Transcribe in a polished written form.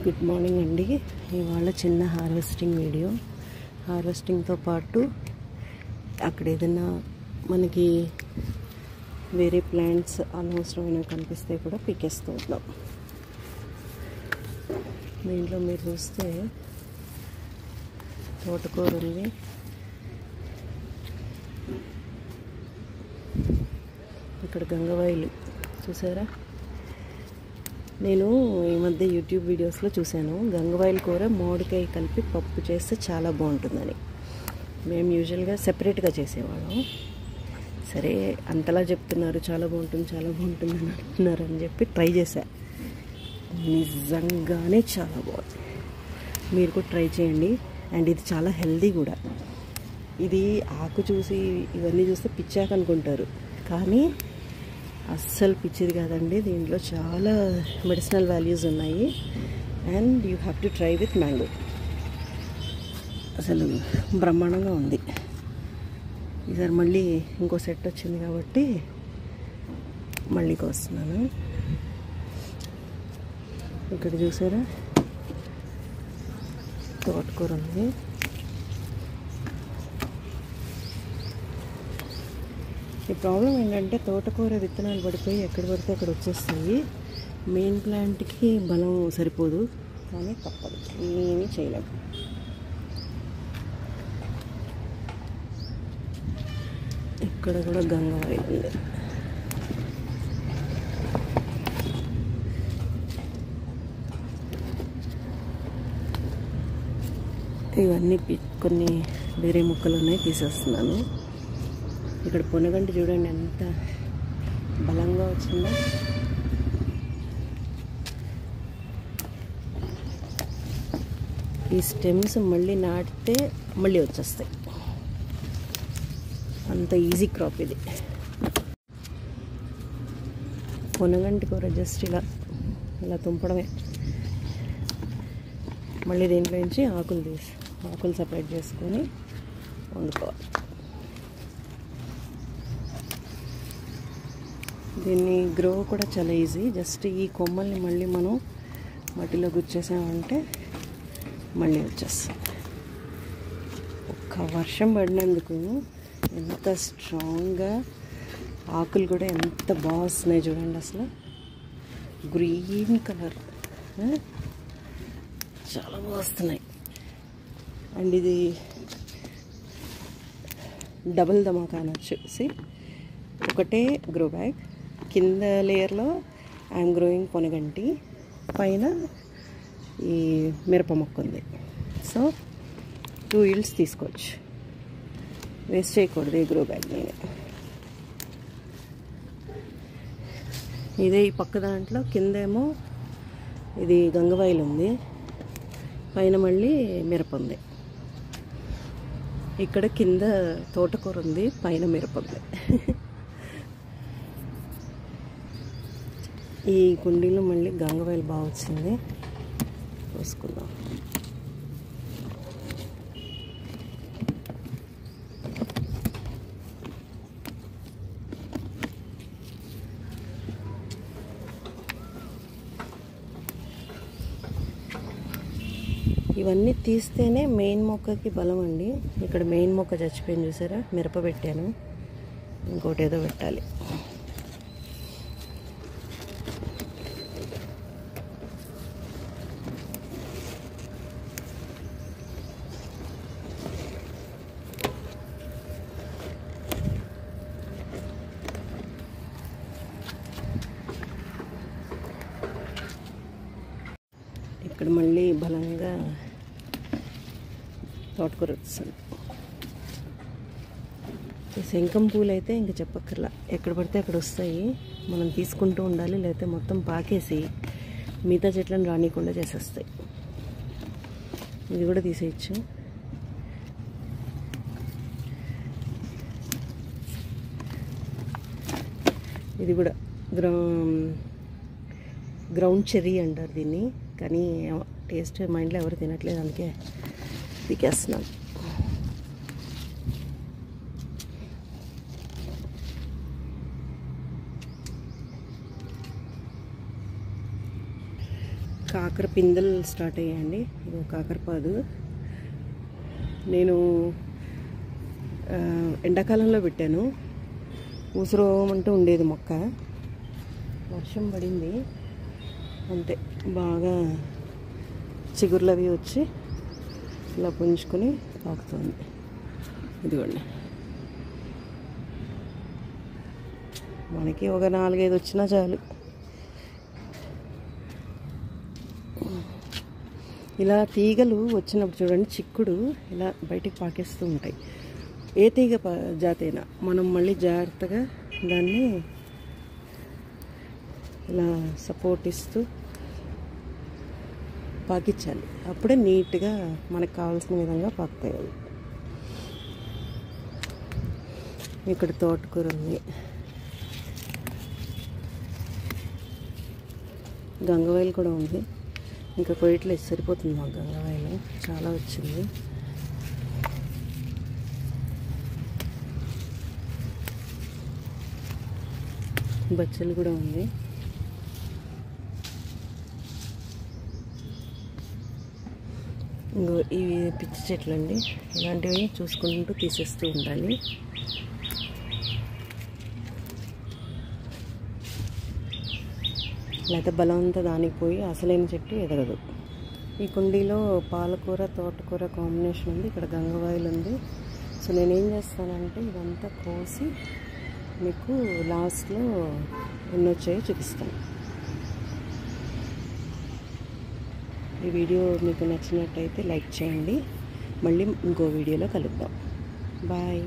Good morning అండి. ఇవాళ చిన్న హార్వెస్టింగ్ వీడియో. హార్వెస్టింగ్తో పాటు అక్కడ ఏదైనా మనకి వేరే ప్లాంట్స్ అనవసరమైనవి కనిపిస్తే కూడా పీకేస్తూ ఉంటాం. దీంట్లో మీరు చూస్తే తోటకూర ఉంది, ఇక్కడ గంగవాయిలు చూసారా. నేను ఈ మధ్య యూట్యూబ్ వీడియోస్లో చూశాను, గంగవాయిల కూర మామిడికాయ కలిపి పప్పు చేస్తే చాలా బాగుంటుందని. మేము యూజువల్గా సెపరేట్గా చేసేవాళ్ళం. సరే అంతలా చెప్తున్నారు చాలా బాగుంటుంది అని అంటున్నారు అని చెప్పి ట్రై చేశా. నిజంగానే చాలా బాగుంది. మీరు కూడా ట్రై చేయండి. అండ్ ఇది చాలా హెల్దీ కూడా. ఇది ఆకు చూసి ఇవన్నీ చూస్తే పిచ్చాక అనుకుంటారు, కానీ అస్సలు పిచ్చిది కాదండి. దీంట్లో చాలా మెడిసినల్ వాల్యూస్ ఉన్నాయి. And you have to try with mango. అసలు బ్రహ్మాండంగా ఉంది. ఈసారి మళ్ళీ ఇంకో సెట్ వచ్చింది కాబట్టి మళ్ళీ కోస్తున్నాను. ఇక్కడ చూసారా తోటకూర ఉంది. ఈ ప్రాబ్లం ఏంటంటే తోటకూర విత్తనాలు పడిపోయి ఎక్కడ పడితే అక్కడ వచ్చేస్తాయి. మెయిన్ ప్లాంట్కి బలం సరిపోదు, కానీ తప్పదు, ఏమీ చేయలేము. ఇక్కడ కూడా గంగవాయి ఉంది. ఇవన్నీ కొన్ని వేరే మొక్కలు ఉన్నాయి, తీసేస్తున్నాను. ఇక్కడ పొనగంటి చూడండి ఎంత బలంగా వచ్చిందో. ఈ స్టెమ్స్ మళ్ళీ నాటితే మళ్ళీ వచ్చేస్తాయి. అంత ఈజీ క్రాప్ ఇది. పొనగంటి కూర జస్ట్ ఇలా తుంపడమే. మళ్ళీ దీంట్లో నుంచి ఆకులు సపరేట్ చేసుకొని వండుకోవాలి. దీన్ని గ్రో కూడా చాలా ఈజీ. జస్ట్ ఈ కొమ్మల్ని మళ్ళీ మనం మట్టిలో గుచ్చేసామంటే మళ్ళీ వచ్చేస్తాం. ఒక్క వర్షం పడినందుకు ఎంత స్ట్రాంగ్గా ఆకులు కూడా ఎంత బాగా వస్తున్నాయి చూడండి. అసలు గ్రీన్ కలర్ చాలా బాగా వస్తున్నాయి. అండ్ ఇది డబుల్ ధమాకా అనొచ్చు. ఒకటే గ్రో బ్యాగ్, కింద లేయర్లో ఐఎమ్ గ్రోయింగ్ పొనగంటి, పైన ఈ మిరప మొక్క ఉంది. సో 2 yields తీసుకోవచ్చు, వేస్ట్ చేయకూడదు ఈ గ్రో బ్యాగ్. ఇదే ఈ పక్క దాంట్లో కిందేమో ఇది గంగవాయిలు ఉంది, పైన మళ్ళీ మిరప ఉంది. ఇక్కడ కింద తోటకూర ఉంది, పైన మిరప ఉంది. ఈ కుండీలో మళ్ళీ గంగవాయిలు బాగా వచ్చింది, పోసుకుందాం. ఇవన్నీ తీస్తేనే మెయిన్ మొక్కకి బలం అండి. ఇక్కడ మెయిన్ మొక్క చచ్చిపోయింది చూసారా. మిరప పెట్టాను, ఇంకోటి ఏదో పెట్టాలి. ఇక్కడ మళ్ళీ బలంగా తోటకూర వస్తుంది. శంఖం పూలు అయితే ఇంక చెప్పక్కర్లా, ఎక్కడ పడితే అక్కడ వస్తాయి. మనం తీసుకుంటూ ఉండాలి, లేకపోతే మొత్తం పాకేసి మిగతా చెట్లను రానియకుండా చేసేస్తాయి. ఇది కూడా తీసేయచ్చు. ఇది కూడా గ్రౌండ్ చెర్రీ అంటారు దీన్ని, కానీ టేస్ట్ మైండ్లో ఎవరు తినట్లేదు, అందుకే పీకేస్తున్నాను. కాకర పిందెలు స్టార్ట్ అయ్యాయండి. ఇది కాకరపాదు. నేను ఎండాకాలంలో పెట్టాను. ఊసరోమంటూ ఉండేది మొక్క. వర్షం పడింది అంతే, బాగా చిగుర్లు అవి వచ్చి ఇలా పుంజుకొని పాకుతుంది. ఇదిగోండి, మనకి ఒక 4-5 వచ్చినా చాలు. ఇలా తీగలు వచ్చినప్పుడు చూడండి, చిక్కుడు ఇలా బయటికి పాకేస్తూ ఉంటాయి. ఏ తీగ జాతైనా మనం మళ్ళీ జాగ్రత్తగా దాన్ని ఇలా సపోర్ట్ ఇస్తూ పాకించాలి. అప్పుడే నీట్గా మనకు కావాల్సిన విధంగా పాకుతాయి అవి. ఇక్కడ తోటకూర ఉంది, గంగవాయిల్ కూడా ఉంది. ఇంకా కొయ్యట్లేదు, సరిపోతుంది మాకు గంగవాయిల్, చాలా వచ్చింది. బచ్చలు కూడా ఉంది. ఇంకో ఇవి పిచ్చి చెట్లు అండి, ఇలాంటివి చూసుకుంటూ తీసేస్తూ ఉండాలి. లేకపోతే బలం అంతా దానికి పోయి అసలైన చెట్టు ఎదగదు. ఈ కుండీలో పాలకూర తోటకూర కాంబినేషన్ ఉంది, ఇక్కడ గంగవాయిల్ ఉంది. సో నేనేం చేస్తానంటే ఇదంతా కోసి మీకు లాస్ట్లో ఎన్ని వచ్చాయో చూపిస్తాను. ఈ వీడియో మీకు నచ్చినట్టయితే లైక్ చేయండి. మళ్ళీ ఇంకో వీడియోలో కలుద్దాం. బాయ్.